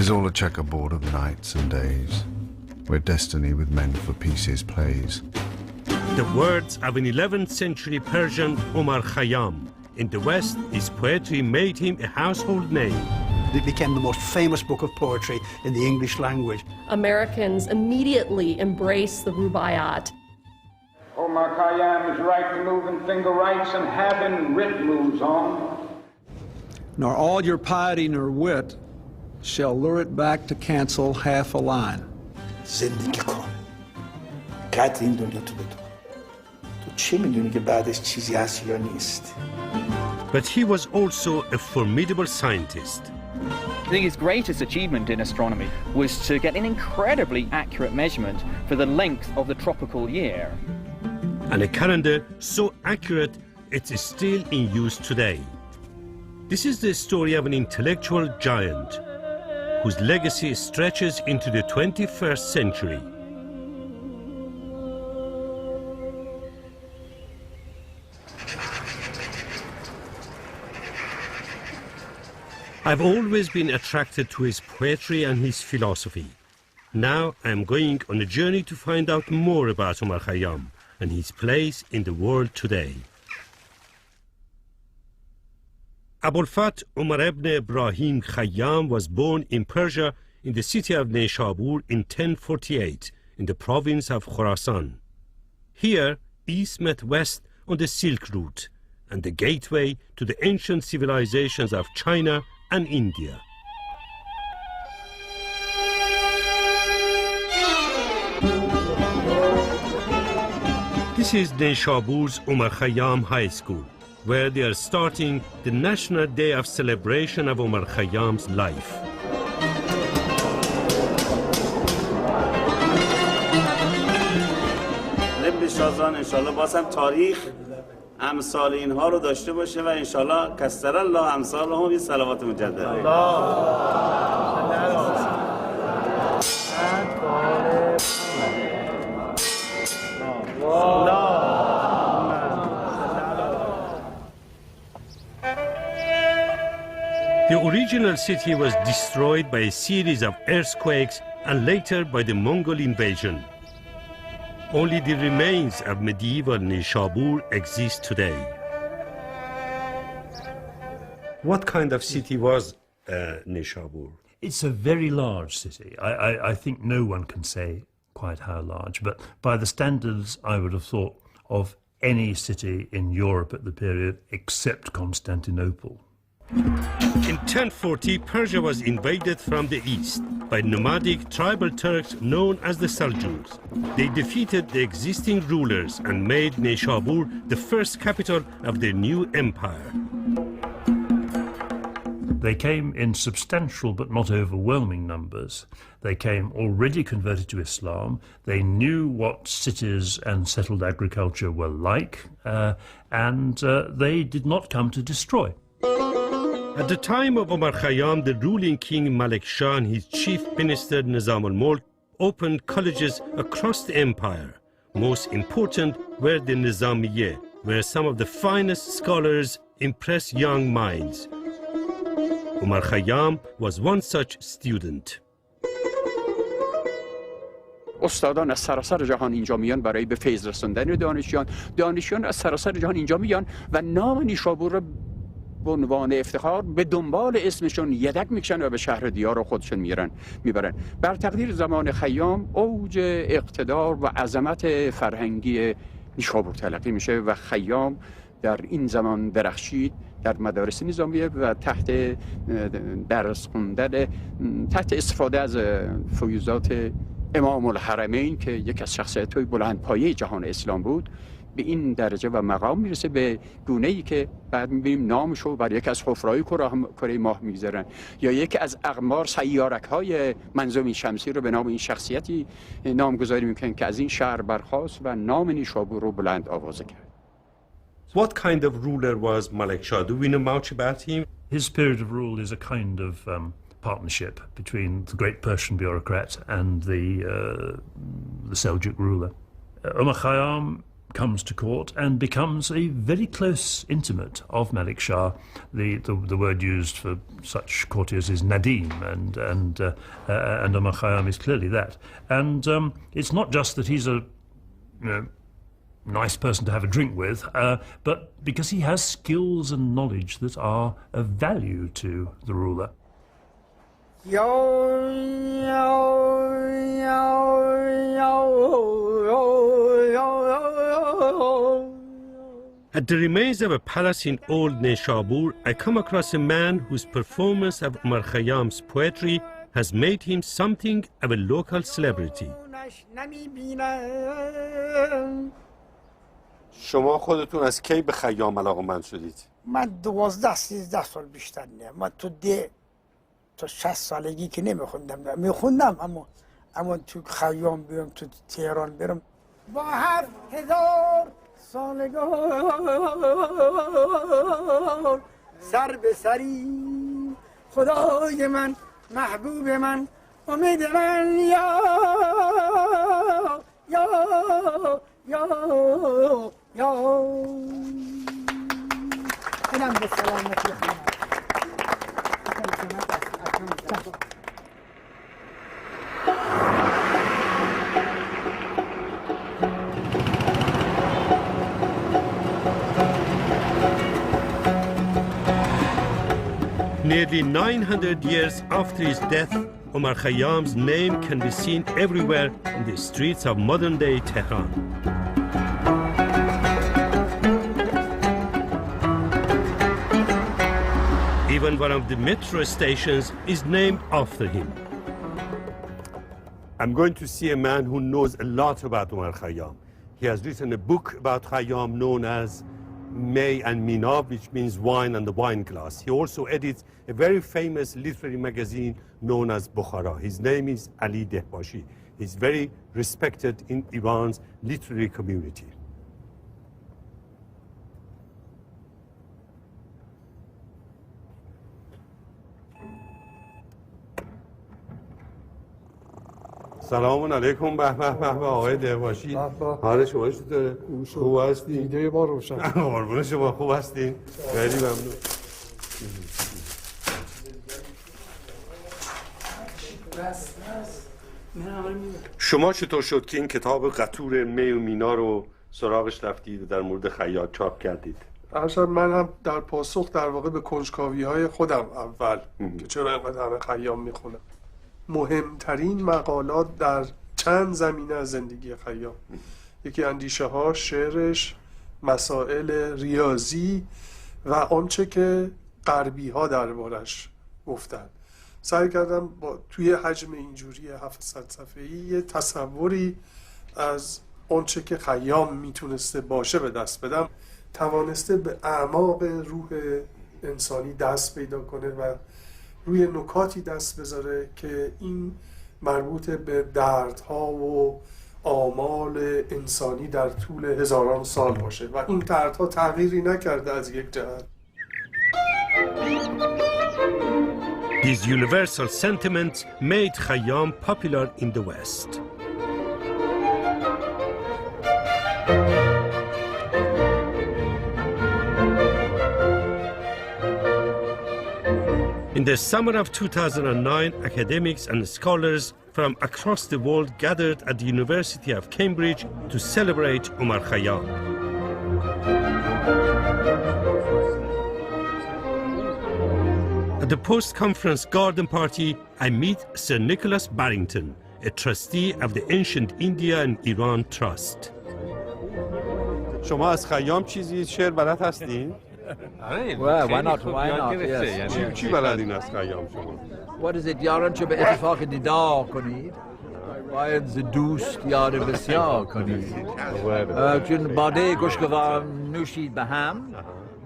'Tis all a checkerboard of nights and days, where destiny with men for pieces plays. The words of an 11th century Persian Omar Khayyam. In the West, his poetry made him a household name. It became the most famous book of poetry in the English language. Americans immediately embraced the Rubaiyat. Omar Khayyam is right to move in finger rights and having writ moves on. Nor all your piety nor wit shall lure it back to cancel half a line. زندگی کن. قدر این دنیا تو بدون. تو چی میدونی که بعدش چیزی هست یا نیست؟ But he was also a formidable scientist. I think his greatest achievement in astronomy was to get an incredibly accurate measurement for the length of the tropical year. And a calendar so accurate it's still in use today. This is the story of an intellectual giant whose legacy stretches into the 21st century. I've always been attracted to his poetry and his philosophy. Now I am going on a journey to find out more about Omar Khayyam and his place in the world today. Abul Fath Umar ibn Ibrahim Khayyam was born in Persia in the city of Nishabur in 1048 in the province of Khorasan. Here, east met west on the Silk Route and the gateway to the ancient civilizations of China and India. This is Nishabur's Omar Khayyam High School, where they are starting the National Day of Celebration of Omar Khayyam's life. امثال اینها رو داشته باشه و انشالله کثر الله امثالهم بی صلوات مجدد. The original city was destroyed by a series of earthquakes and later by the Mongol invasion. Only the remains of medieval Nishabur exist today. What kind of city was Nishabur? It's a very large city. I think no one can say quite how large, but by the standards I would have thought of any city in Europe at the period except Constantinople. In 1040, Persia was invaded from the east by nomadic tribal Turks known as the Seljuks. They defeated the existing rulers and made Nishabur the first capital of their new empire. They came in substantial but not overwhelming numbers. They came already converted to Islam. They knew what cities and settled agriculture were like, and they did not come to destroy. At the time of Omar Khayyam, the ruling king Malik Shah and his chief minister Nizam al-Mulk opened colleges across the empire. Most important were the Nizamiye, where some of the finest scholars impressed young minds. Omar Khayyam was one such student. استادان از سراسر جهان اینجا میان برای به فیض رسوندن دانشیان از سراسر جهان اینجا میان و نام نیشابور را به عنوان افتخار به دنبال اسمشون یدک میکشن و به شهر دیار خودشون میبرن. بر تقدیر زمان خیام اوج اقتدار و عظمت فرهنگی نیشابور تلقی میشه و خیام در این زمان درخشید در مدارس نظامیه و تحت درس خوندن تحت استفاده از فیوزات امام الحرمین که یک از شخصیت‌های بلندپایه جهان اسلام بود به این درجه و مقام میرسه به گونه‌ای که بعد می‌بینیم نامشو بر یک از حفره‌های کره ماه می‌گذارن یا یک از اقمار سیارک‌های منظومه شمسی رو به نام این شخصیتی نامگذاری می‌کنن که از این شهر برخاست و نام نیشابور رو بلند آوازه کرد. What kind of ruler was Malik Shah? Do we know much about him? His period of rule is a kind of partnership between the great Persian bureaucrat and the Seljuk ruler. Omar Khayyam comes to court and becomes a very close intimate of Malik Shah. The word used for such courtiers is Nadim, and Omar Khayyam is clearly that. And it's not just that he's a nice person to have a drink with, but because he has skills and knowledge that are of value to the ruler. At the remains of a palace in old Neshabur, I come across a man whose performance of Omar Khayyam's poetry has made him something of a local celebrity. شما خودتون از کی به خیام علاقه‌مند شدید؟ من 12-13 سال بیشتر نه. من تا 60 سالگی که نمیخوندم. میخوندم اما تو خیام بیام، تو تهران برم با 7000 سالگار سر به سری خدای من محبوب من امید من یا اینم به سلامتی خودم. Nearly 900 years after his death, Omar Khayyam's name can be seen everywhere in the streets of modern-day Tehran. Even one of the metro stations is named after him. I'm going to see a man who knows a lot about Omar Khayyam. He has written a book about Khayyam known as May and Mina, which means wine and the wine glass. He also edits a very famous literary magazine known as Bukhara. His name is Ali Dehbashi. He's very respected in Iran's literary community. سلام علیکم. به آقای دهباشی. حال شما چطوره؟ خوب هستین؟ ایده ما روشن. قربون شما خوب هستین؟ خیلی ممنون. شما چطور شد که این کتاب قطور می و مینا رو سراغش رفتید و در مورد خیاط چاپ کردید؟ اصلا من هم در پاسخ در واقع به کنجکاوی‌های خودم اول که چرا اینقدر همه خیام میخونم، مهمترین مقالات در چند زمینه از زندگی خیام، یکی اندیشه ها، شعرش، مسائل ریاضی و آنچه که غربی ها دربارش گفتن، سعی کردم با توی حجم اینجوری 700 صفحه‌ای یه تصوری از آنچه که خیام میتونسته باشه به دست بدم. توانسته به اعماق روح انسانی دست پیدا کنه و روی نکاتی دست بذاره که این مربوط به دردها و آمال انسانی در طول هزاران سال باشه و این دردها تغییری نکرده از یک جهت. These universal sentiments made Khayyam popular in the West. In the summer of 2009, academics and scholars from across the world gathered at the University of Cambridge to celebrate Omar Khayyam. At the post-conference garden party, I meet Sir Nicholas Barrington, a trustee of the Ancient India and Iran Trust. شما از خیام چیزی شعر بلد هستین؟ Well, why not? Why not? Yes. چی بلدین از خیام شما؟ What is it? یاران چه به اتفاق دیدار کنید، باید ز دوست یاد بسیار کنید. چون باده گوشگوار نوشید به هم،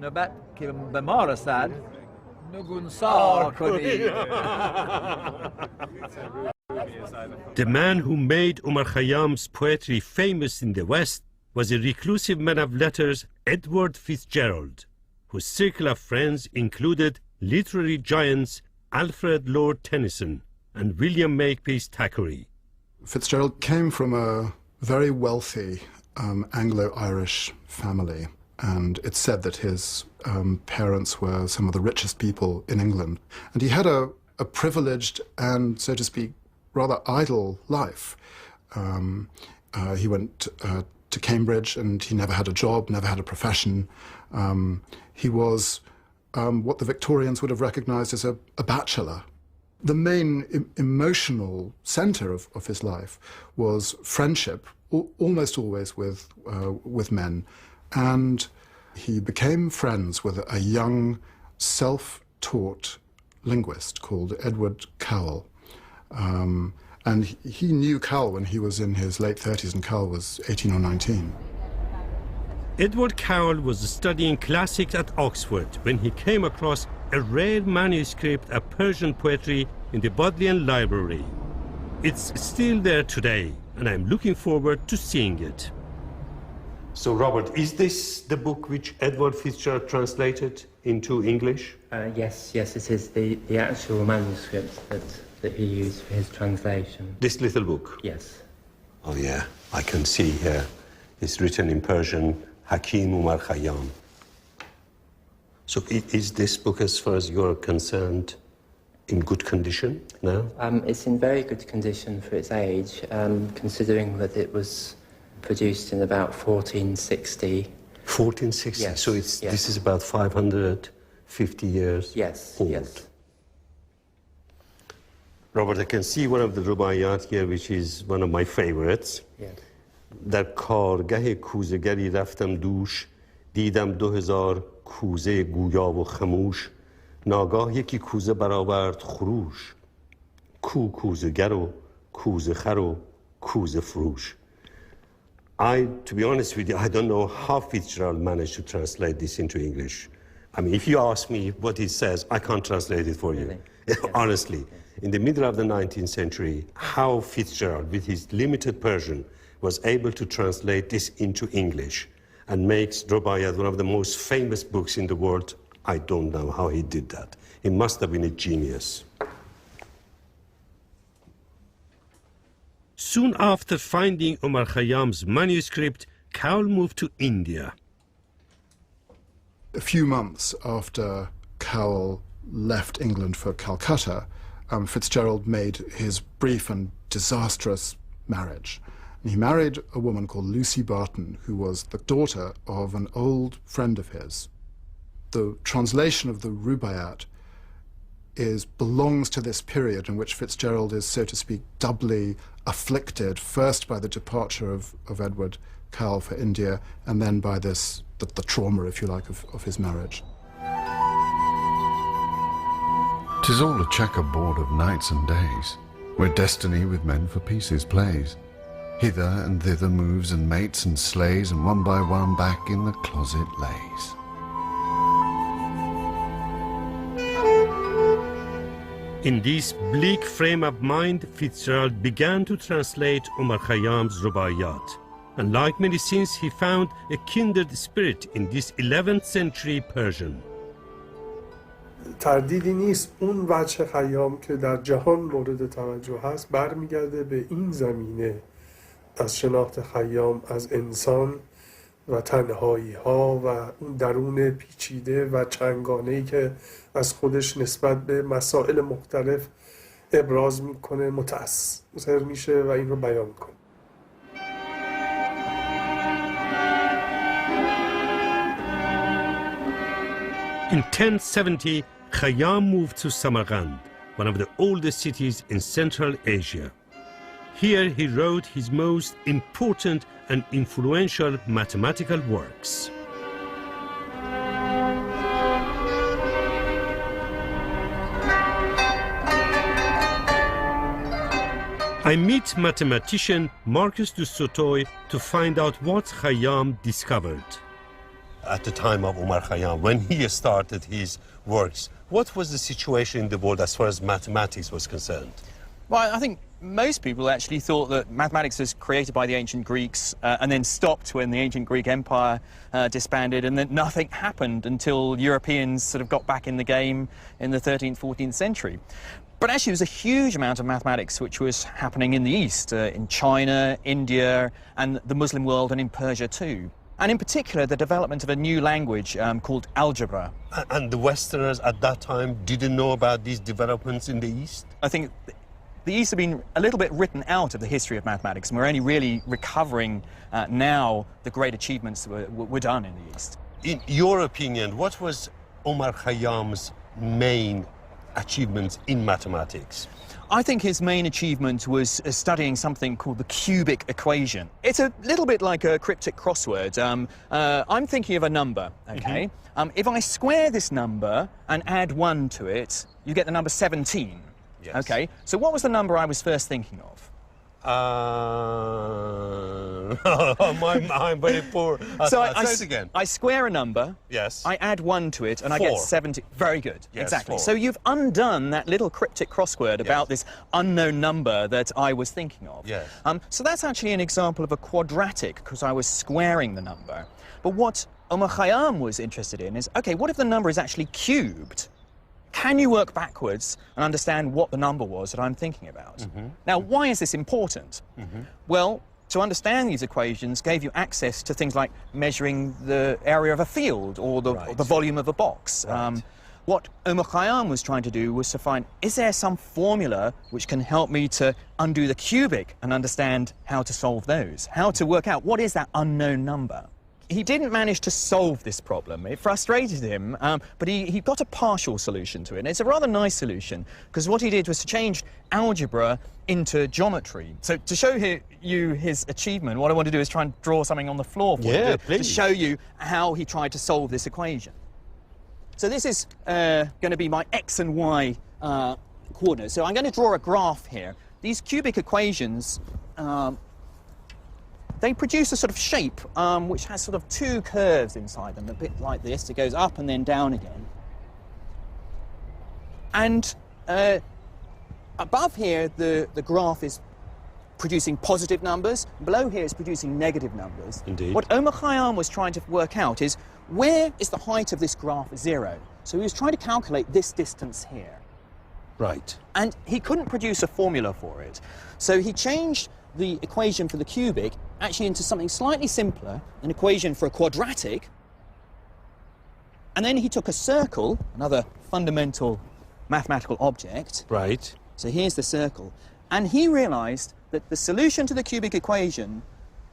نوبت که به ما رسد نگونسار کنید. The man who made Omar Khayyam's poetry famous in the West was a reclusive man of letters, Edward Fitzgerald, whose circle of friends included literary giants Alfred Lord Tennyson and William Makepeace Thackeray. Fitzgerald came from a very wealthy Anglo-Irish family, and it's said that his parents were some of the richest people in England. And he had a privileged and, so to speak, rather idle life. He went to Cambridge and he never had a job, never had a profession. He was what the Victorians would have recognized as a bachelor. The main emotional center of his life was friendship, almost always with men. And he became friends with a young, self-taught linguist called Edward Cowell. And he knew Cowell when he was in his late 30s, and Cowell was 18 or 19. Edward Cowell was studying classics at Oxford when he came across a rare manuscript of Persian poetry in the Bodleian Library. It's still there today, and I'm looking forward to seeing it. So, Robert, is this the book which Edward Fitzgerald translated into English? Yes, it is the actual manuscript that he used for his translation. This little book? Yes. Oh, yeah, I can see here. It's written in Persian, Hakim Omar Khayyam. So is this book, as far as you're concerned, in good condition now? It's in very good condition for its age, considering that it was produced in about 1460. 1460? Yes. So this is about 550 years old. Yes. Robert, I can see one of the rubaiyat here, which is one of my favorites. Yes. در کارگه کوزه‌گری رفتم دوش دیدم 2000 کوزه گویا و خموش ناگاه یکی کوزه برآورد خروش کوزه‌گر و کوزه‌خر و کوزه فروش. To be honest with you, I don't know how Fitzgerald managed to translate this into English. I mean, if you ask me what it says, I can't translate it for you. Really? Honestly. In the middle of the 19th century, how Fitzgerald, with his limited Persian, was able to translate this into English and makes Rubaiyat one of the most famous books in the world, I don't know how he did that. He must have been a genius. Soon after finding Omar Khayyam's manuscript, Cowell moved to India. A few months after Cowell left England for Calcutta, Fitzgerald made his brief and disastrous marriage. He married a woman called Lucy Barton, who was the daughter of an old friend of his. The translation of the Rubaiyat belongs to this period in which Fitzgerald is, so to speak, doubly afflicted, first by the departure of Edward Cowell for India, and then by the trauma, if you like, of his marriage. 'Tis all a checkerboard of nights and days, where destiny with men for pieces plays. Hither and thither moves and mates and slays, and one by one back in the closet lays. In this bleak frame of mind, Fitzgerald began to translate Omar Khayyam's Rubaiyat. And like many sins, he found a kindred spirit in this 11th century Persian. تردیدی نیست اون وجه خیام که در جهان مورد توجه هست برمیگرده به این زمینه از شناخت خیام از انسان و تنهایی ها و اون درون پیچیده و چنگانه‌ای که از خودش نسبت به مسائل مختلف ابراز میکنه متأثر میشه و این رو بیان میکنه. In 1070, Khayyam moved to Samarkand, one of the oldest cities in Central Asia. Here he wrote his most important and influential mathematical works. I meet mathematician Marcus du Sautoy to find out what Khayyam discovered. At the time of Omar Khayyam, when he started his works, what was the situation in the world as far as mathematics was concerned? Well, I think most people actually thought that mathematics was created by the ancient Greeks and then stopped when the ancient Greek Empire disbanded, and that nothing happened until Europeans sort of got back in the game in the 13th, 14th century. But actually, there was a huge amount of mathematics which was happening in the East, in China, India, and the Muslim world, and in Persia too. And in particular, the development of a new language called Algebra. And the Westerners at that time didn't know about these developments in the East? I think the East had been a little bit written out of the history of mathematics, and we're only really recovering now the great achievements that were done in the East. In your opinion, what was Omar Khayyam's main achievements in mathematics? I think his main achievement was studying something called the cubic equation. It's a little bit like a cryptic crossword. I'm thinking of a number, okay? If I square this number and add 1 to it, you get the number 17. Yes. Okay, so what was the number I was first thinking of? I'm very poor. So say it again. I square a number. Yes. I add 1 to it, and 4. I get 70. Very good. Yes, exactly. 4. So you've undone that little cryptic crossword about this unknown number that I was thinking of. Yes. So that's actually an example of a quadratic, because I was squaring the number. But what Omar Khayyam was interested in is, okay, what if the number is actually cubed? Can you work backwards and understand what the number was that I'm thinking about? Now, why is this important? Well, to understand these equations gave you access to things like measuring the area of a field or the volume of a box. What Omar Khayyam was trying to do was to find, is there some formula which can help me to undo the cubic and understand how to solve those? How to work out what is that unknown number? He didn't manage to solve this problem. It frustrated him, but he got a partial solution to it. And it's a rather nice solution, because what he did was to change algebra into geometry. So to show you his achievement, what I want to do is try and draw something on the floor for you to show you how he tried to solve this equation. So this is going to be my x and y coordinates. So I'm going to draw a graph here. These cubic equations, they produce a sort of shape which has sort of 2 curves inside them, a bit like this. It goes up and then down again. And above here, the graph is producing positive numbers. Below here, it's producing negative numbers. Indeed. What Omar Khayyam was trying to work out is, where is the height of this graph 0? So he was trying to calculate this distance here. Right. And he couldn't produce a formula for it. So he changed the equation for the cubic actually into something slightly simpler, an equation for a quadratic. And then he took a circle, another fundamental mathematical object. Right. So here's the circle. And he realized that the solution to the cubic equation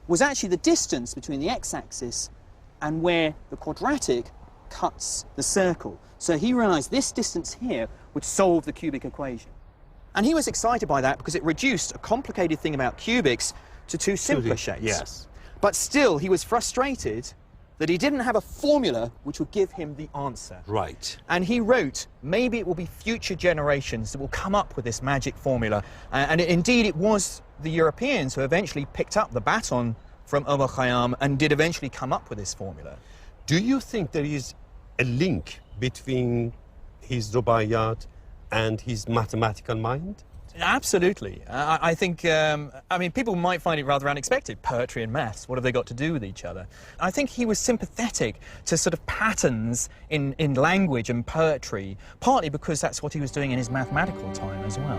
was actually the distance between the x-axis and where the quadratic cuts the circle. So he realized this distance here would solve the cubic equation. And he was excited by that because it reduced a complicated thing about cubics to 2 simpler shapes. Yes. But still, he was frustrated that he didn't have a formula which would give him the answer. Right. And he wrote, maybe it will be future generations that will come up with this magic formula. And indeed, it was the Europeans who eventually picked up the baton from Omar Khayyam and did eventually come up with this formula. Do you think there is a link between his rubaiyat and his mathematical mind? Absolutely. I think, I mean, people might find it rather unexpected. Poetry and maths, what have they got to do with each other? I think he was sympathetic to sort of patterns in language and poetry, partly because that's what he was doing in his mathematical time as well.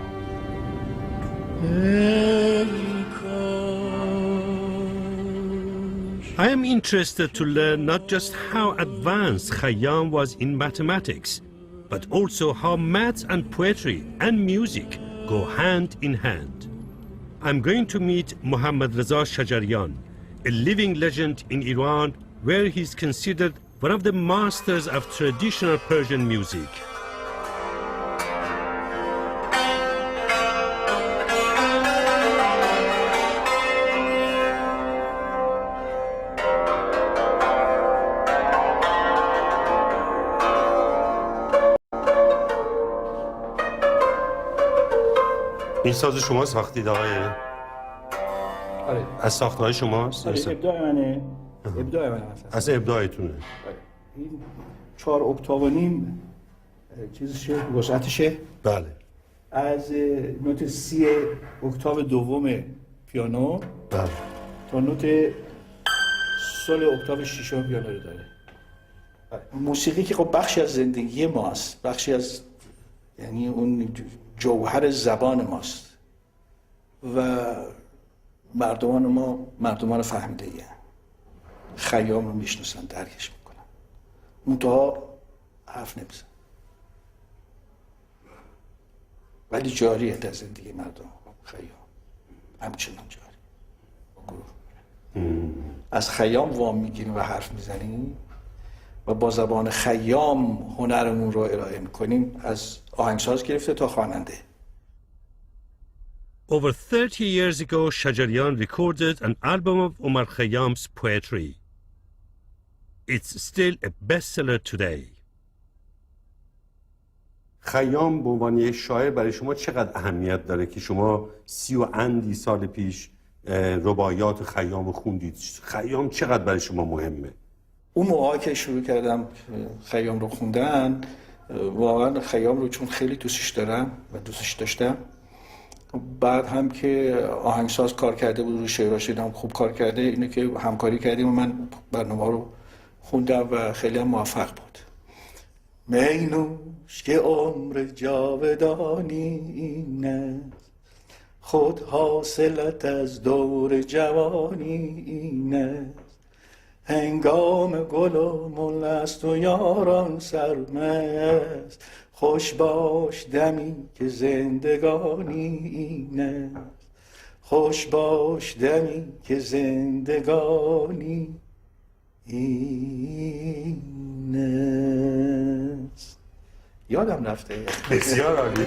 I am interested to learn not just how advanced Khayyam was in mathematics, but also how maths and poetry and music go hand in hand. I'm going to meet Muhammad Reza Shajarian, a living legend in Iran, where he's considered one of the masters of traditional Persian music. این ساز شما ساختید آقای؟ آره. از ساختهای شماست؟ آره ابداع منه. ابداع من هست. از ابداعتونه. این 4 اکتاو و نیم چیزشه، وسعتشه. بله. از نوت سی اکتاو دوم پیانو. بله. تا نوت سول اکتاو ششم پیانو رو داره. موسیقی که خب بخشی از زندگی ماست، بخشی از یعنی اون جوهر زبان ماست و مردمان ما مردمان فهمیده ایه. خیام رو میشناسن، درکش میکنن، منتها حرف نمیزن، ولی جاریه در زندگی مردم. خیام همچنان جاری. از خیام وام میگیریم و حرف میزنیم و با زبان خیام هنرمون رو ارائه میکنیم، از آهنگساز گرفته تا خواننده. Over 30 years ago, Shajarian recorded an album of Omar Khayyam's poetry. It's still a bestseller today. خیام به عنوان یک شاعر برای شما چقدر اهمیت داره که شما 30 و اندی سال پیش رباعیات خیام رو خوندید؟ خیام چقدر برای شما مهمه؟ اون موقعی که شروع کردم خیام رو خوندن، واقعا خیام رو چون خیلی دوستش دارم و دوستش داشتم، بعد هم که آهنگساز کار کرده بود، رو شعراش دیدم خوب کار کرده، اینه که همکاری کردیم و من برنامه رو خوندم و خیلی هم موفق بود. می نوش که عمر جاودانی این است، خود حاصلت از دور جوانی این است، هنگام گل و مل است و یاران سرمست، خوش باش دمی که زندگانی این است، خوش باش دمی که زندگانی این است. یادم رفته. بسیار عالی.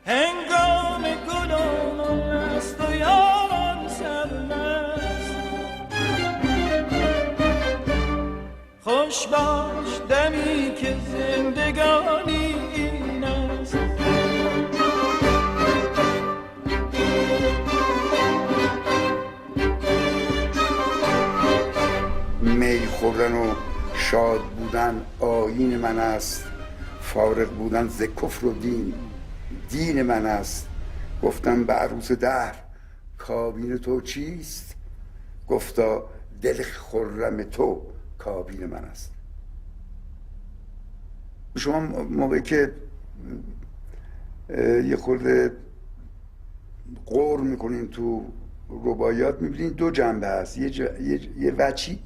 هنگام گل و مل است و یاران سرمست، خوش باش دمی که زندگانی این است. می خوردن و شاد بودن آیین من است، فارغ بودن ز کفر و دین من است. گفتم به عروس دهر کابین تو چیست؟ گفتا دل خرم تو کابین من است. شما موقعی که یه خورده غور میکنین تو رباعیات میبینین دو جنبه هست. یه وجهی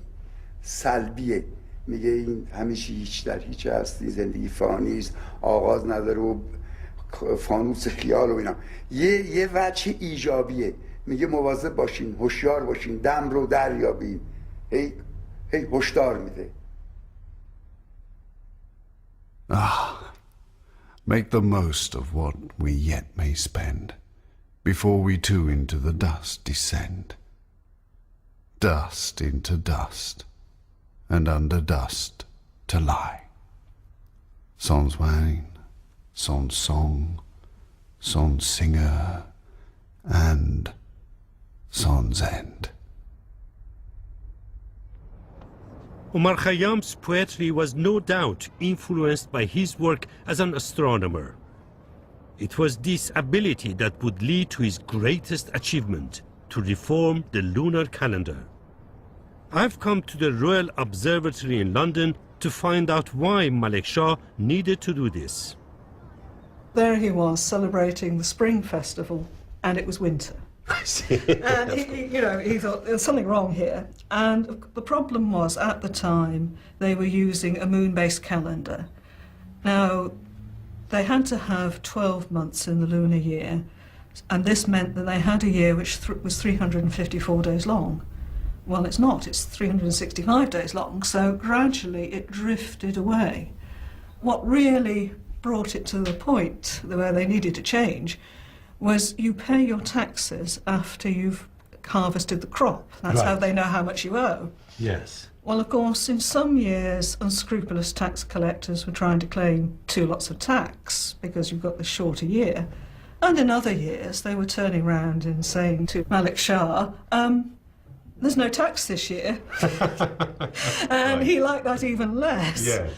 سلبیه، میگه این همیشه هیچ در هیچ هست، این زندگی فانی است، آغاز نداره و فانوس خیال و اینا. یه وجه ایجابیه، میگه مواظب باشین، هوشیار باشین، دم رو دریابین، هی هشدار میده. Make the most of what we yet may spend, before we too into the dust descend. Dust into dust, and under dust to lie. Sans wine, sans song, sans singer, and sans end. Omar Khayyam's poetry was no doubt influenced by his work as an astronomer. It was this ability that would lead to his greatest achievement, to reform the lunar calendar. I've come to the Royal Observatory in London to find out why Malik Shah needed to do this. There he was celebrating the spring festival, and it was winter. And he thought there's something wrong here. And the problem was, at the time, they were using a moon-based calendar. Now, they had to have 12 months in the lunar year, and this meant that they had a year which was 354 days long. Well, it's not, it's 365 days long, so gradually it drifted away. What really brought it to the point where they needed to change was you pay your taxes after you've harvested the crop. That's how they know how much you owe. Yes. Well, of course, in some years, unscrupulous tax collectors were trying to claim 2 lots of tax because you've got the shorter year. And in other years, they were turning around and saying to Malik Shah, there's no tax this year. And he liked that even less. Yeah.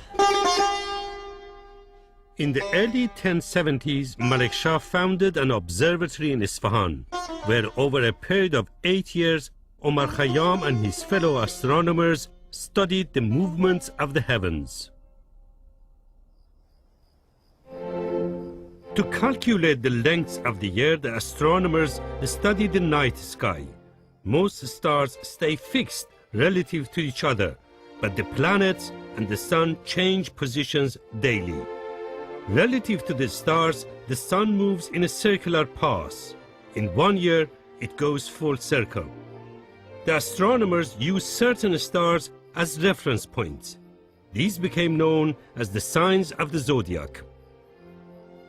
In the early 1070s, Malik Shah founded an observatory in Isfahan, where over a period of 8 years, Omar Khayyam and his fellow astronomers studied the movements of the heavens. To calculate the length of the year, the astronomers study the night sky. Most stars stay fixed relative to each other, but the planets and the sun change positions daily. Relative to the stars, the sun moves in a circular path. In 1 year, it goes full circle. The astronomers use certain stars as reference points. These became known as the signs of the zodiac.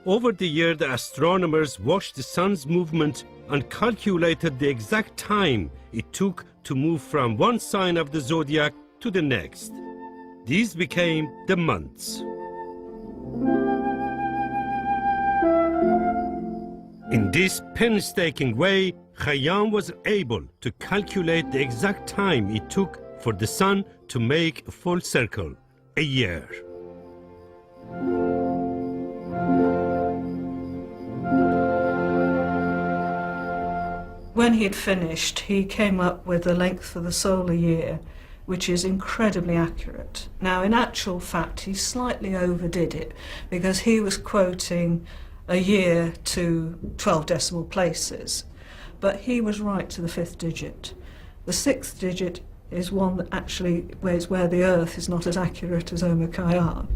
Over the year, the astronomers watched the sun's movement and calculated the exact time it took to move from one sign of the zodiac to the next. These became the months. In this painstaking way, Khayyam was able to calculate the exact time it took for the sun to make a full circle, a year. When he had finished, he came up with the length of the solar year, which is incredibly accurate. Now, in actual fact, he slightly overdid it because he was quoting a year to 12 decimal places, but he was right to the 5th digit. The 6th digit is one that actually is where the Earth is not as accurate as Omar Khayyam.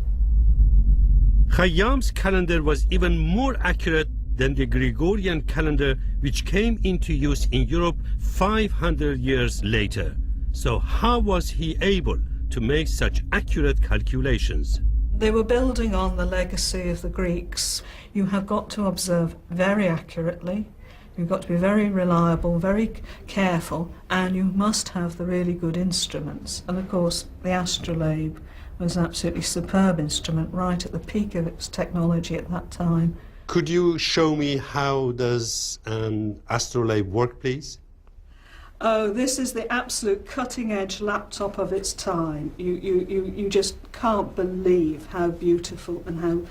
Khayyam's calendar was even more accurate than the Gregorian calendar, which came into use in Europe 500 years later. So how was he able to make such accurate calculations? They were building on the legacy of the Greeks. You have got to observe very accurately, you've got to be very reliable, very careful, and you must have the really good instruments. And of course, the astrolabe was an absolutely superb instrument, right at the peak of its technology at that time. Could you show me how does an astrolabe work, please? Oh, this is the absolute cutting-edge laptop of its time. You just can't believe how beautiful and how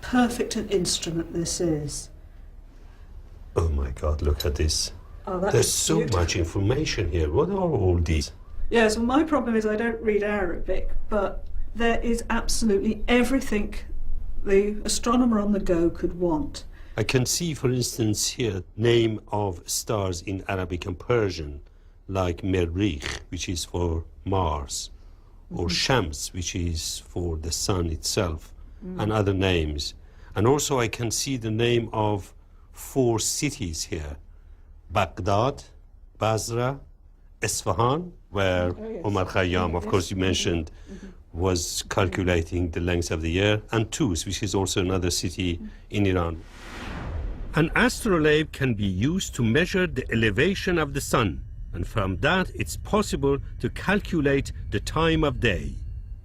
perfect an instrument this is. Oh my God, look at this. Oh, that There's is so beautiful. much information here. What are all these? Yes, well, my problem is I don't read Arabic, but there is absolutely everything the astronomer on the go could want. I can see, for instance, here, name of stars in Arabic and Persian, like Merrikh, which is for Mars, or Shams, which is for the sun itself, and other names. And also I can see the name of 4 cities here: Baghdad, Basra, Isfahan, where Omar Khayyam, of course you mentioned, was calculating the length of the year, and Tus, which is also another city in Iran. An astrolabe can be used to measure the elevation of the sun, and from that it's possible to calculate the time of day.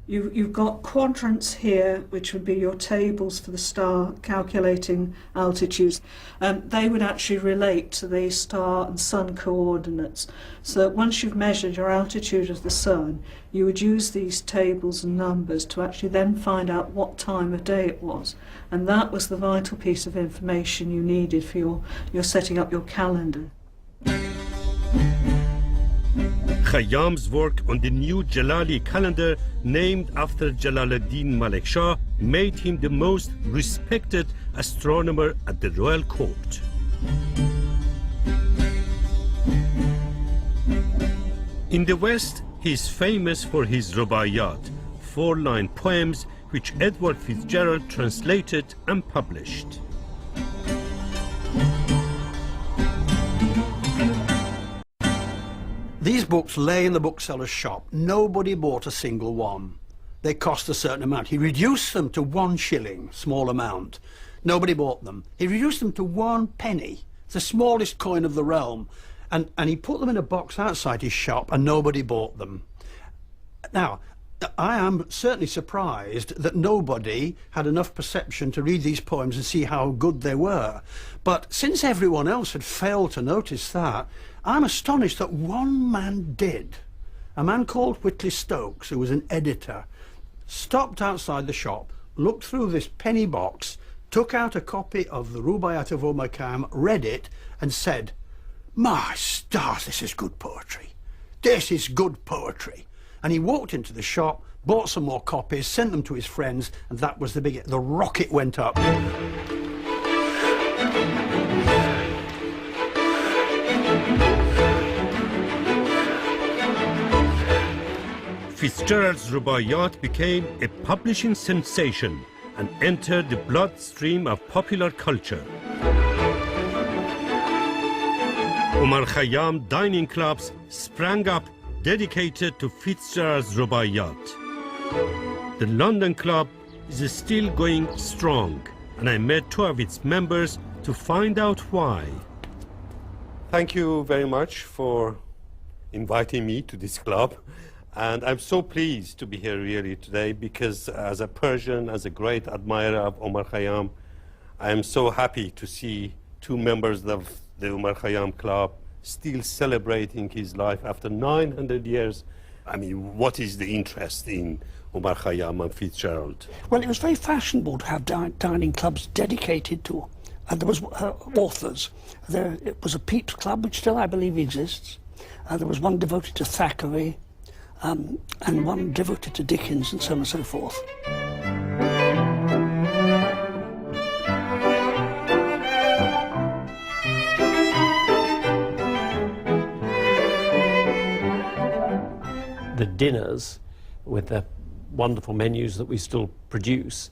You've got quadrants here, which would be your tables for the star calculating altitudes. They would actually relate to the star and sun coordinates. So once you've measured your altitude of the sun, you would use these tables and numbers to actually then find out what time of day it was. And that was the vital piece of information you needed for your setting up your calendar. Khayyam's work on the new Jalali calendar, named after Jalaluddin Malik Shah, made him the most respected astronomer at the royal court. In the West, he is famous for his Rubaiyat, 4-line poems which Edward Fitzgerald translated and published. These books lay in the bookseller's shop. Nobody bought a single one. They cost a certain amount. He reduced them to 1 shilling, small amount. Nobody bought them. He reduced them to 1 penny, the smallest coin of the realm. And he put them in a box outside his shop, and nobody bought them. Now, I am certainly surprised that nobody had enough perception to read these poems and see how good they were. But since everyone else had failed to notice that, I'm astonished that one man did. A man called Whitley Stokes, who was an editor, stopped outside the shop, looked through this penny box, took out a copy of the Rubaiyat of Omar Khayyam, read it, and said, "My stars, this is good poetry. This is good poetry." And he walked into the shop, bought some more copies, sent them to his friends, and that was the rocket went up. Fitzgerald's Rubaiyat became a publishing sensation and entered the bloodstream of popular culture. Omar Khayyam dining clubs sprang up dedicated to Fitzgerald's Rubaiyat. The London Club is still going strong, and I met two of its members to find out why. Thank you very much for inviting me to this club. And I'm so pleased to be here really today because as a Persian, as a great admirer of Omar Khayyam, I am so happy to see two members of the Omar Khayyam Club still celebrating his life after 900 years. I mean, what is the interest in Omar Khayyam and Fitzgerald? Well, it was very fashionable to have dining clubs dedicated to, and there was authors. It was a Pepys Club, which still, I believe, exists. There was one devoted to Thackeray, and one devoted to Dickens, and so on and so forth. The dinners, with the wonderful menus that we still produce,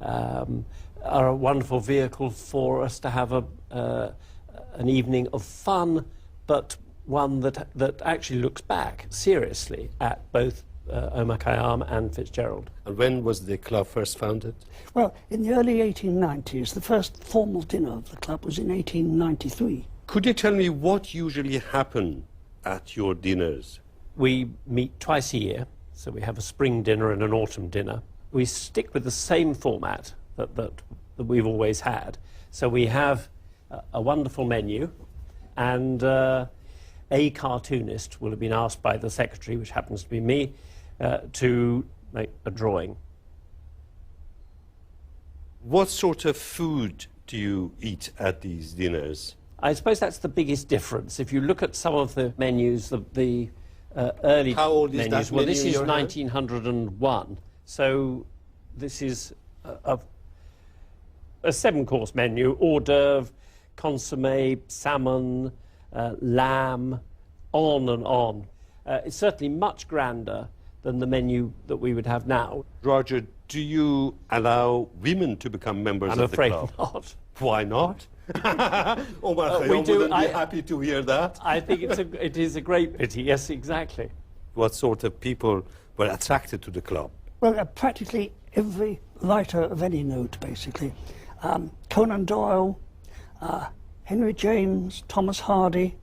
are a wonderful vehicle for us to have an evening of fun, but one that actually looks back seriously at both Omar Khayyam and Fitzgerald. And when was the club first founded? Well, in the early 1890s. The first formal dinner of the club was in 1893. Could you tell me what usually happened at your dinners? We meet twice a year, so we have a spring dinner and an autumn dinner. We stick with the same format that we've always had. So we have a wonderful menu, and a cartoonist will have been asked by the secretary, which happens to be me, to make a drawing. What sort of food do you eat at these dinners? I suppose that's the biggest difference. If you look at some of the menus, the early How old is menus, that well, menu this is you're 1901, so this is a 7-course menu: hors d'oeuvre, consommé, salmon, lamb, on and on. It's certainly much grander than the menu that we would have now. Roger, do you allow women to become members I'm of the afraid club? not. Why not? Omar Khayyam wouldn't be happy to hear that. I think it is a great pity, yes, exactly. What sort of people were attracted to the club? Well, practically every writer of any note, basically. Conan Doyle, Henry James, Thomas Hardy,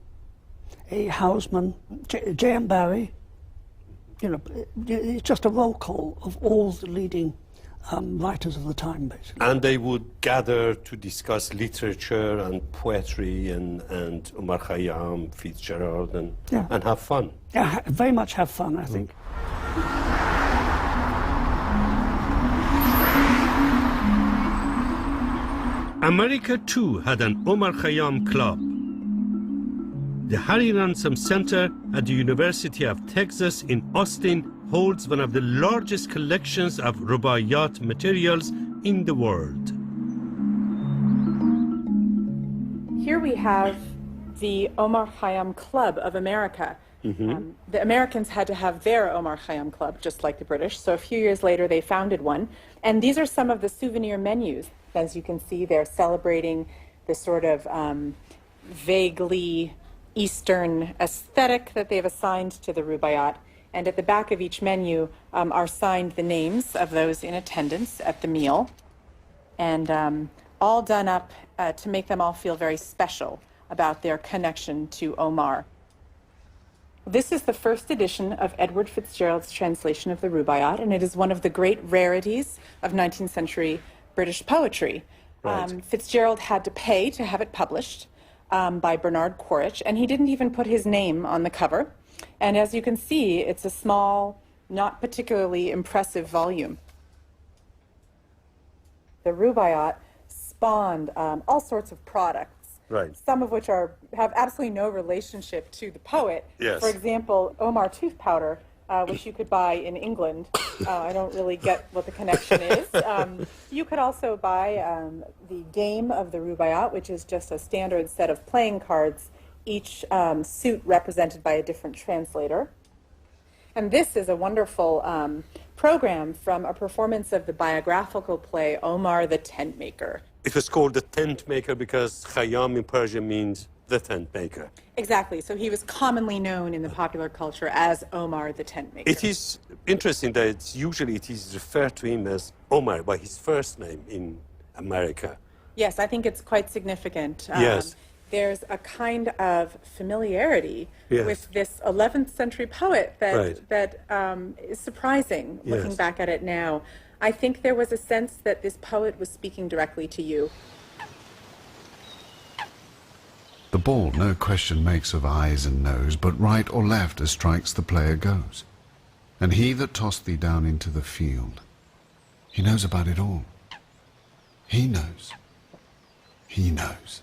A. Houseman, J.M. Barrie. You know, it's just a roll call of all the leading writers of the time, basically. And they would gather to discuss literature and poetry and Omar Khayyam, Fitzgerald, and have fun. Yeah, very much have fun, I think. America too had an Omar Khayyam club. The Harry Ransom Center at the University of Texas in Austin holds one of the largest collections of Rubaiyat materials in the world. Here we have the Omar Khayyam Club of America. The Americans had to have their Omar Khayyam Club, just like the British, so a few years later they founded one. And these are some of the souvenir menus. As you can see, they're celebrating this sort of vaguely Eastern aesthetic that they've assigned to the Rubaiyat. And at the back of each menu are signed the names of those in attendance at the meal, and all done up to make them all feel very special about their connection to Omar. This is the first edition of Edward Fitzgerald's translation of the Rubaiyat, and it is one of the great rarities of 19th century British poetry. Right. Fitzgerald had to pay to have it published by Bernard Quaritch, and he didn't even put his name on the cover. And as you can see, it's a small, not particularly impressive volume. The Rubaiyat spawned all sorts of products, right, some of which have absolutely no relationship to the poet. Yes. For example, Omar tooth powder which you could buy in England. I don't really get what the connection is. You could also buy the game of the Rubaiyat, which is just a standard set of playing cards, each suit represented by a different translator. And this is a wonderful program from a performance of the biographical play Omar the Tent Maker. It was called the tent maker because Khayyam in Persian means the tent maker. Exactly. So he was commonly known in the popular culture as Omar the Tent Maker. It is interesting that usually it is referred to him as Omar by his first name in America. Yes, I think it's quite significant. Yes. There's a kind of familiarity Yes. with this 11th century poet that, Right. that is surprising looking Yes. back at it now. I think there was a sense that this poet was speaking directly to you. The ball, no question, makes of eyes and nose, but right or left as strikes the player goes. And he that tossed thee down into the field, he knows about it all. He knows. He knows.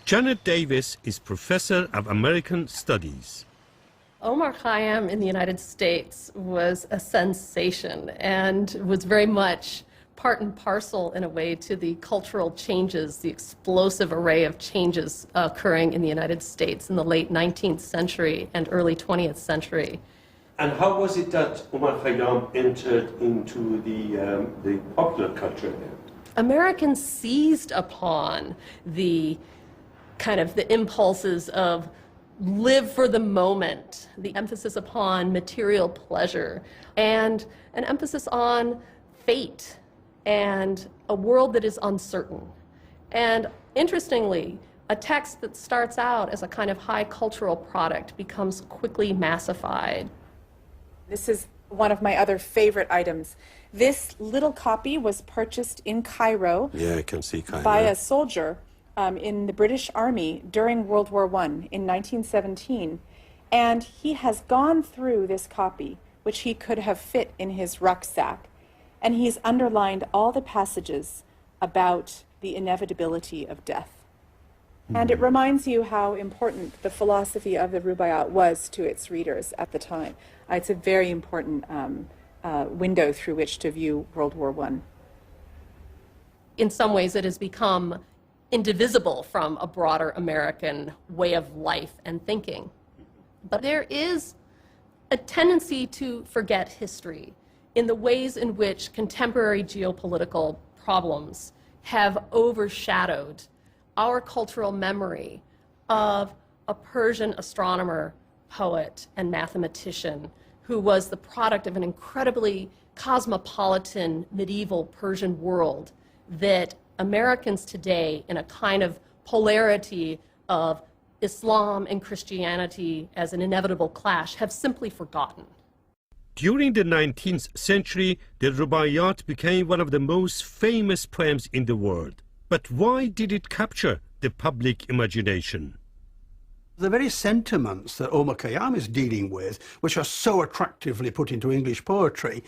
Janet Davis is Professor of American Studies. Omar Khayyam in the United States was a sensation and was very much part and parcel in a way to the cultural changes, the explosive array of changes occurring in the United States in the late 19th century and early 20th century. And how was it that Omar Khayyam entered into the popular culture there? Americans seized upon the kind of the impulses of live for the moment, the emphasis upon material pleasure, and an emphasis on fate and a world that is uncertain. And interestingly, a text that starts out as a kind of high cultural product becomes quickly massified. This is one of my other favorite items. This little copy was purchased in Cairo Yeah, I can see Cairo. by a soldier in the British Army during World War I in 1917. And he has gone through this copy, which he could have fit in his rucksack, and he's underlined all the passages about the inevitability of death. And it reminds you how important the philosophy of the Rubaiyat was to its readers at the time. It's a very important window through which to view World War I. In some ways, it has become indivisible from a broader American way of life and thinking. But there is a tendency to forget history in the ways in which contemporary geopolitical problems have overshadowed our cultural memory of a Persian astronomer, poet, and mathematician who was the product of an incredibly cosmopolitan medieval Persian world that Americans today, in a kind of polarity of Islam and Christianity as an inevitable clash, have simply forgotten. During the 19th century, the Rubaiyat became one of the most famous poems in the world. But why did it capture the public imagination? The very sentiments that Omar Khayyam is dealing with, which are so attractively put into English poetry,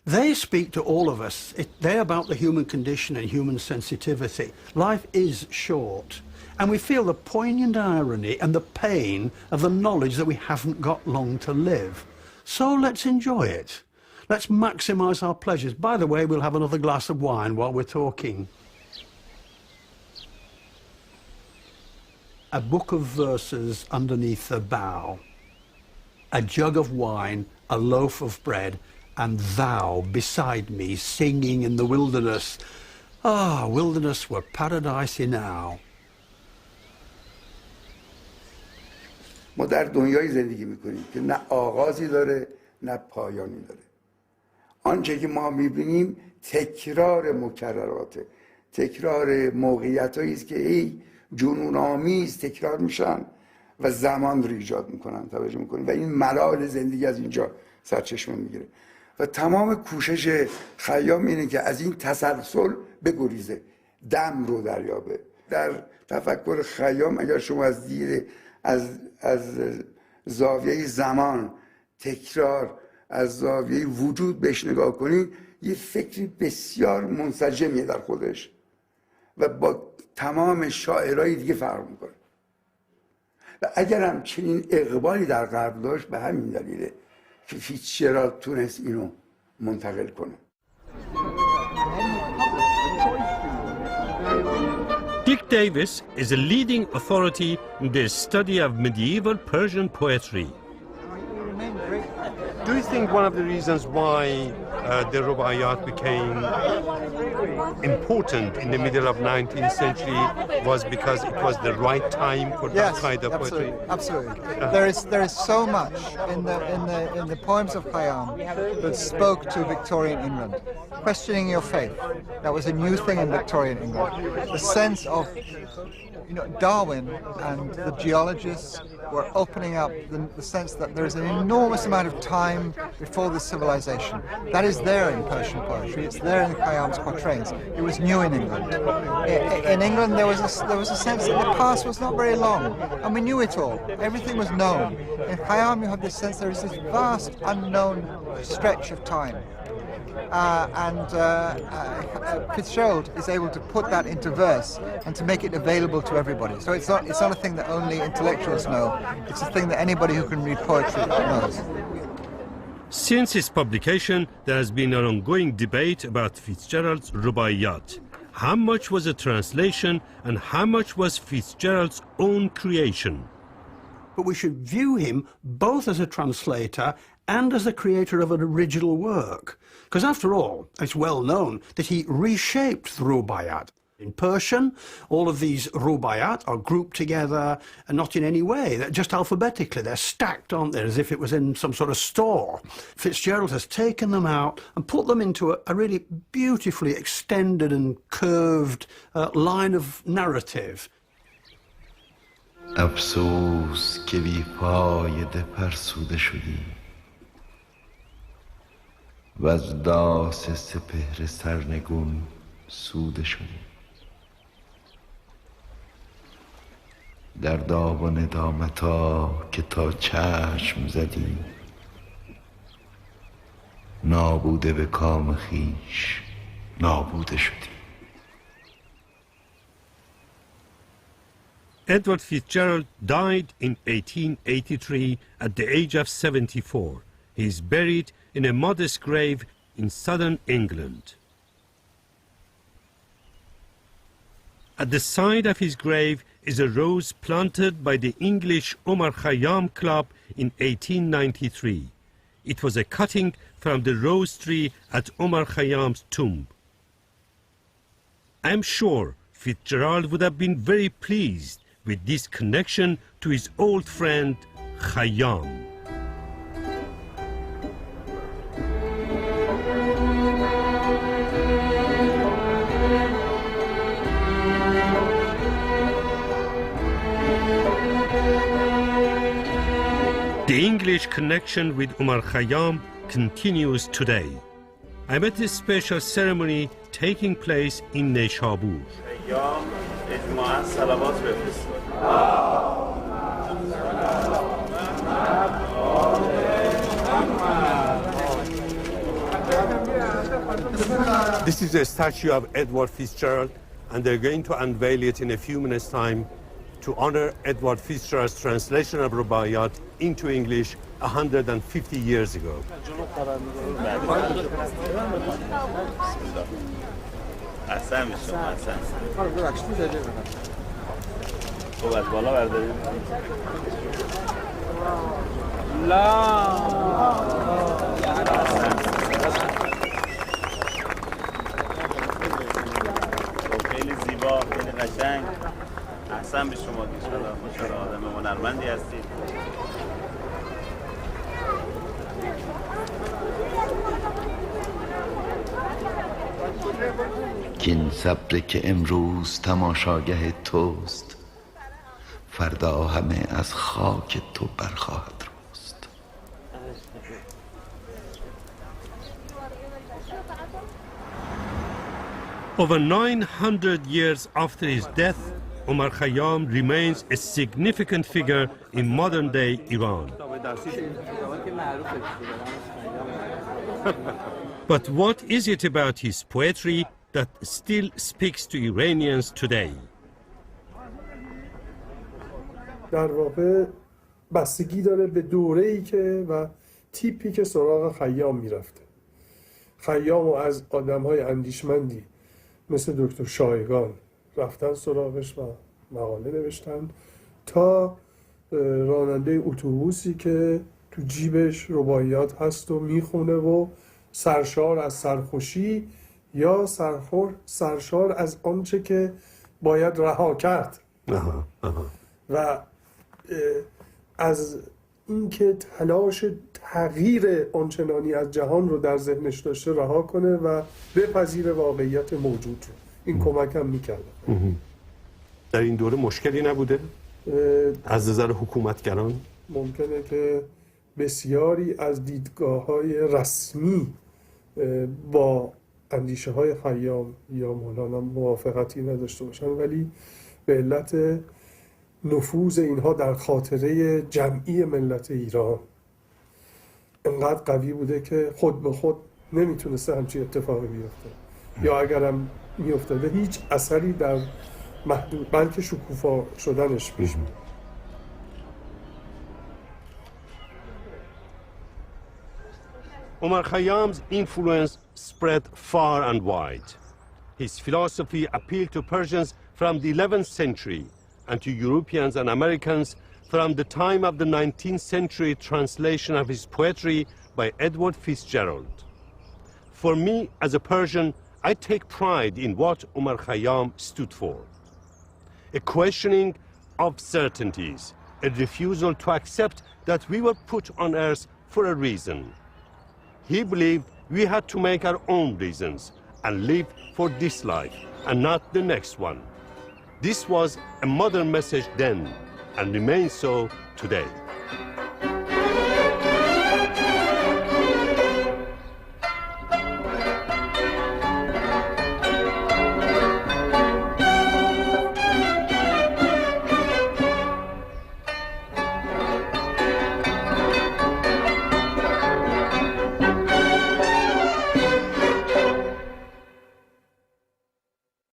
they speak to all of us. They're about the human condition and human sensitivity. Life is short, and we feel the poignant irony and the pain of the knowledge that we haven't got long to live. So let's enjoy it. Let's maximize our pleasures. By the way, we'll have another glass of wine while we're talking. A book of verses underneath the bough, a jug of wine, a loaf of bread, and thou beside me singing in the wilderness. Ah, wilderness were paradise enow. ما در دنیای زندگی میکنیم که نه آغازی داره نه پایانی داره. آنچه که ما میبینیم تکرار مکرراته، تکرار موقعیتایی است که ای جنون آمیز تکرار میشن و زمان رو ایجاد میکنن. توجه میکنیم و این ملال زندگی از اینجا سرچشمه میگیره و تمام کوشش خیام اینه که از این تسلسل بگریزه، دم رو دریابه. در تفکر خیام اگر شما از دید از زاویه زمان، تکرار، از زاویه وجود بهش نگاه کنید، یه فکری بسیار منسجمیه در خودش و با تمام شاعرای دیگه فرق میکنه. و اگر هم چنین اقبالی در غرب داشت به همین دلیله که فیتزجرالد تونست اینو منتقل کنه. Dick Davis is a leading authority in the study of medieval Persian poetry. Do you think one of the reasons why the rubaiyat became important in the middle of 19th century was because it was the right time for that kind of poetry? Absolutely. There is so much in the poems of Khayyam that spoke to Victorian England. Questioning your faith, that was a new thing in Victorian England. The sense of, Darwin and the geologists were opening up the sense that there is an enormous amount of time before the civilization. That is there in Persian poetry. It's there in Khayyam's quatrains. It was new in England. In England, there was a sense that the past was not very long, and we knew it all. Everything was known. In Khayyam, you have this sense there is this vast unknown stretch of time. Fitzgerald is able to put that into verse and to make it available to everybody. So it's not a thing that only intellectuals know. It's a thing that anybody who can read poetry knows. Since its publication, there has been an ongoing debate about Fitzgerald's rubaiyat. How much was a translation and how much was Fitzgerald's own creation? But we should view him both as a translator and as the creator of an original work. Because after all, it's well known that he reshaped the rubaiyat. In Persian, all of these rubaiyat are grouped together and not in any way. They're just alphabetically. They're stacked, aren't they, as if it was in some sort of store. Fitzgerald has taken them out and put them into a really beautifully extended and curved line of narrative. افسوس که بی فایده فرسوده شدی و از داس سپهر سرنگون سوده شدی در داو و ندامتا که تا چشم زدی نابوده به کام خویش نابوده شدی. Edward Fitzgerald died in 1883 at the age of 74. He is buried in a modest grave in southern England. At the side of his grave is a rose planted by the English Omar Khayyam Club in 1893. It was a cutting from the rose tree at Omar Khayyam's tomb. I am sure Fitzgerald would have been very pleased with this connection to his old friend Khayyam. The English connection with Omar Khayyam continues today. I'm at this special ceremony taking place in Neshabur. This is a statue of Edward Fitzgerald, and they're going to unveil it in a few minutes' time to honor Edward Fitzgerald's translation of Rubaiyat into English 150 years ago. خیلی زیبا، خیلی قشنگ. احسن به شما دیشب خوشحال آدم هنرمندی هستید. کین صبر که امروز تماشاگه توست فردا همه از خاک تو برخواهد رست. Over 900 years after his death, Omar Khayyam remains a significant figure in modern-day Iran. But what is it about his poetry that still speaks to Iranians today? در واقع بستگی داره به دوره‌ای که و تیپی که سراغ خیام میرفته. خیام و از آدم‌های اندیشمندی مثل دکتر شایگان رفتن سراغش و مقاله نوشتن، تا راننده اتوبوسی که تو جیبش رباعیات هست و میخونه و سرشار از سرخوشی یا سرشار از آنچه که باید رها کرد و از اینکه تلاش تغییر آنچنانی از جهان رو در ذهنش داشته رها کنه و بپذیره واقعیت موجود رو. این کمک هم میکرده. در این دوره مشکلی نبوده؟ از نظر حکومتگران؟ ممکنه که بسیاری از دیدگاه‌های رسمی با اندیشه های خیام یا مولانا موافقتی نداشته باشن، ولی به علت نفوذ اینها در خاطره جمعی ملت ایران انقدر قوی بوده که خود به خود نمیتونسته همچین اتفاقی بیفته، یا اگرم میافتاده هیچ اثری در محدود بلکه شکوفا شدنش پیش میاد. Omar Khayyam's influence spread far and wide. His philosophy appealed to Persians from the 11th century and to Europeans and Americans from the time of the 19th century translation of his poetry by Edward Fitzgerald. For me, as a Persian, I take pride in what Omar Khayyam stood for. A questioning of certainties, a refusal to accept that we were put on earth for a reason. He believed we had to make our own reasons and live for this life and not the next one. This was a modern message then and remains so today.